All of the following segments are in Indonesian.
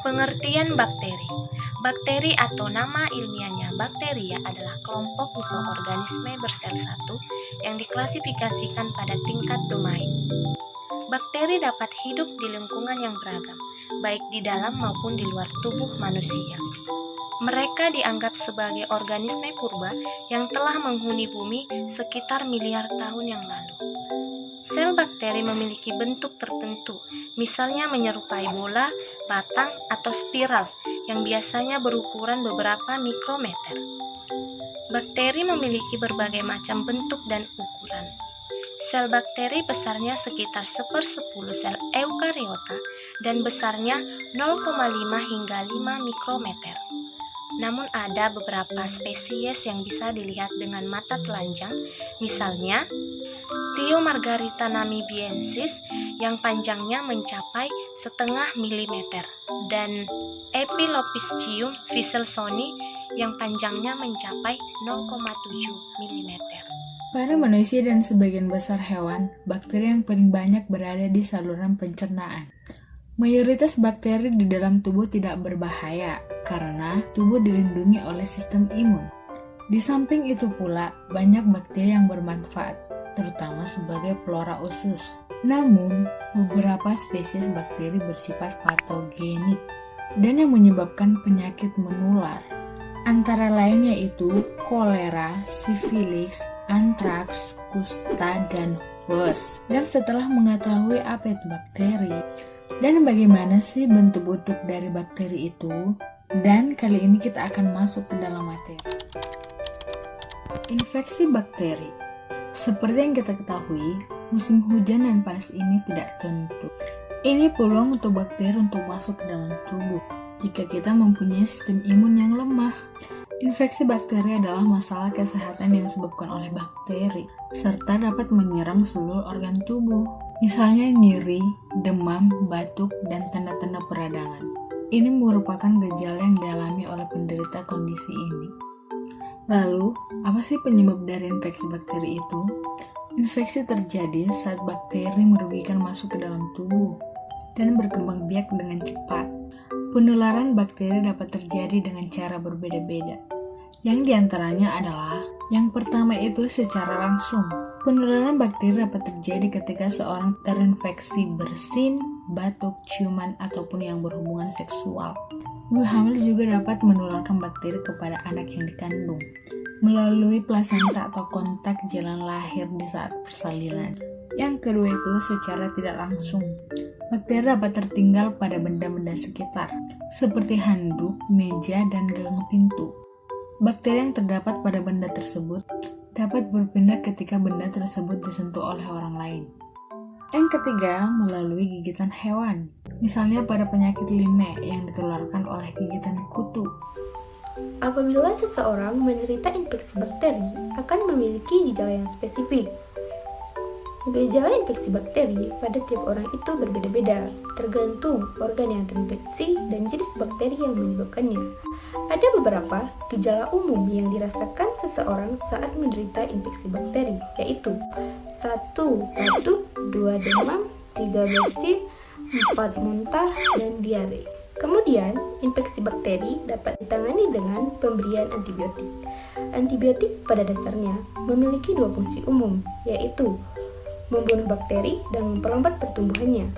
Pengertian bakteri. Bakteri atau nama ilmiahnya bakteria adalah kelompok mikroorganisme bersel satu yang diklasifikasikan pada tingkat domain. Bakteri dapat hidup di lingkungan yang beragam, baik di dalam maupun di luar tubuh manusia. Mereka dianggap sebagai organisme purba yang telah menghuni bumi sekitar miliar tahun yang lalu. Sel bakteri memiliki bentuk tertentu, misalnya menyerupai bola, batang, atau spiral yang biasanya berukuran beberapa mikrometer. Bakteri memiliki berbagai macam bentuk dan ukuran. Sel bakteri besarnya sekitar 1/10 sel eukariota dan besarnya 0,5 hingga 5 mikrometer. Namun ada beberapa spesies yang bisa dilihat dengan mata telanjang, misalnya Thiomargarita namibiensis yang panjangnya mencapai 0,5 milimeter dan Epilopiscium wisselsoni yang panjangnya mencapai 0,7 milimeter. Pada manusia dan sebagian besar hewan, bakteri yang paling banyak berada di saluran pencernaan. Mayoritas bakteri di dalam tubuh tidak berbahaya karena tubuh dilindungi oleh sistem imun. Di samping itu pula, banyak bakteri yang bermanfaat, terutama sebagai flora usus. Namun, beberapa spesies bakteri bersifat patogenik dan yang menyebabkan penyakit menular. Antara lain yaitu kolera, sifilis, antraks, kusta, dan flu. Dan setelah mengetahui apa itu bakteri dan bagaimana sih bentuk-bentuk dari bakteri itu, dan kali ini kita akan masuk ke dalam materi. Infeksi bakteri. Seperti yang kita ketahui, musim hujan dan panas ini tidak tentu. Ini peluang untuk bakteri untuk masuk ke dalam tubuh jika kita mempunyai sistem imun yang lemah. Infeksi bakteri adalah masalah kesehatan yang disebabkan oleh bakteri, serta dapat menyerang seluruh organ tubuh, misalnya nyeri, demam, batuk, dan tanda-tanda peradangan. Ini merupakan gejala yang dialami oleh penderita kondisi ini. Lalu, apa sih penyebab dari infeksi bakteri itu? Infeksi terjadi saat bakteri merugikan masuk ke dalam tubuh dan berkembang biak dengan cepat. Penularan bakteri dapat terjadi dengan cara berbeda-beda. Yang diantaranya adalah, yang pertama itu secara langsung. Penularan bakteri dapat terjadi ketika seorang terinfeksi bersin, batuk, ciuman, ataupun yang berhubungan seksual. Ibu hamil juga dapat menularkan bakteri kepada anak yang dikandung melalui plasenta atau kontak jalan lahir di saat persalinan. Yang kedua itu secara tidak langsung. Bakteri dapat tertinggal pada benda-benda sekitar, seperti handuk, meja, dan gagang pintu. Bakteri yang terdapat pada benda tersebut dapat berpindah ketika benda tersebut disentuh oleh orang lain. Yang ketiga, melalui gigitan hewan, misalnya pada penyakit Lyme yang ditularkan oleh gigitan kutu. Apabila seseorang menderita infeksi bakteri, akan memiliki gejala yang spesifik. Gejala infeksi bakteri pada tiap orang itu berbeda-beda, tergantung organ yang terinfeksi dan jenis bakteri yang menyebabkannya. Ada beberapa gejala umum yang dirasakan seseorang saat menderita infeksi bakteri, yaitu 1. Batuk, 2. Demam, 3. bersin, 4. muntah, dan diare. Kemudian, infeksi bakteri dapat ditangani dengan pemberian antibiotik. Antibiotik pada dasarnya memiliki dua fungsi umum, yaitu membunuh bakteri dan memperlambat pertumbuhannya.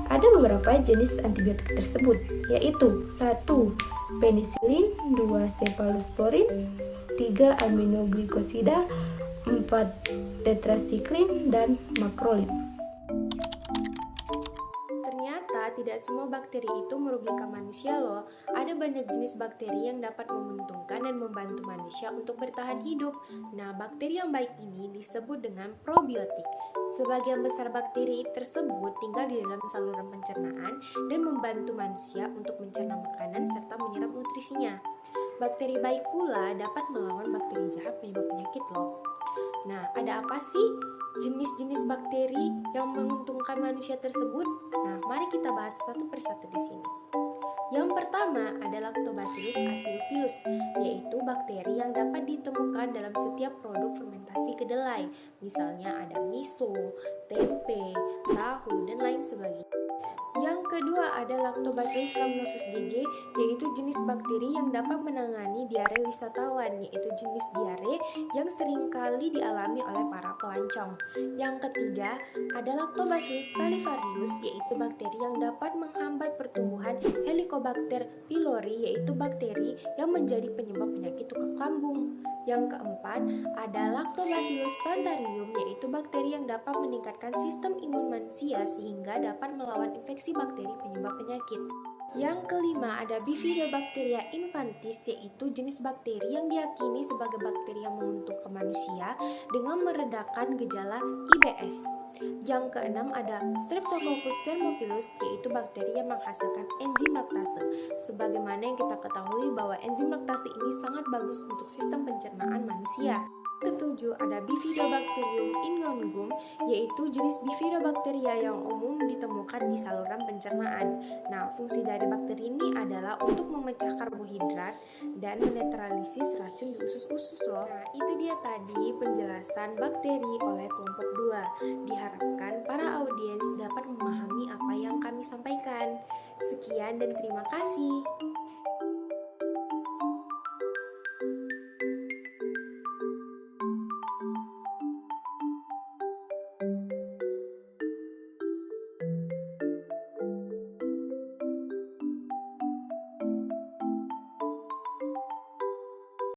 Ada beberapa jenis antibiotik tersebut, yaitu 1. Penisilin, 2. Cephalosporin, 3. Aminoglikosida, 4. tetrasiklin, dan makrolid. Ternyata tidak semua bakteri itu merugikan manusia loh. Ada banyak jenis bakteri yang dapat menguntungkan dan membantu manusia untuk bertahan hidup. Nah, bakteri yang baik ini disebut dengan probiotik. Sebagian besar bakteri tersebut tinggal di dalam saluran pencernaan dan membantu manusia untuk mencerna makanan serta menyerap nutrisinya. Bakteri baik pula dapat melawan bakteri jahat penyebab penyakit loh. Nah, ada apa sih jenis-jenis bakteri yang menguntungkan manusia tersebut? Nah, mari kita bahas satu persatu di sini. Yang pertama ada Lactobacillus acidophilus, yaitu bakteri yang dapat ditemukan dalam setiap produk fermentasi kedelai. Misalnya ada miso, tempe, tahu, dan lain sebagainya. Yang kedua ada Lactobacillus rhamnosus GG, yaitu jenis bakteri yang dapat menangani diare wisatawan, yaitu jenis diare yang seringkali dialami oleh para pelancong. Yang ketiga ada Lactobacillus salivarius, yaitu bakteri yang dapat menghambat pertumbuhan Helicobacter pylori, yaitu bakteri yang menjadi penyebab penyakit tukak lambung. Yang keempat ada Lactobacillus plantarium, yaitu bakteri yang dapat meningkatkan sistem imun manusia sehingga dapat melawan infeksi bakteri penyebab penyakit. Yang kelima ada Bifidobacteria infantis, yaitu jenis bakteri yang diyakini sebagai bakteri yang menguntungkan manusia dengan meredakan gejala IBS. Yang keenam ada Streptococcus thermophilus, yaitu bakteri yang menghasilkan enzim laktase. Sebagaimana yang kita ketahui bahwa enzim laktase ini sangat bagus untuk sistem pencernaan manusia. Ketujuh ada Bifidobacterium inongum, yaitu jenis bifidobakteria yang umum ditemukan di saluran pencernaan. Nah, fungsi dari bakteri ini adalah untuk memecah karbohidrat dan menetralisis racun di usus-usus loh. Nah, itu dia tadi penjelasan bakteri oleh kelompok 2. Diharapkan para audiens dapat memahami apa yang kami sampaikan. Sekian dan terima kasih.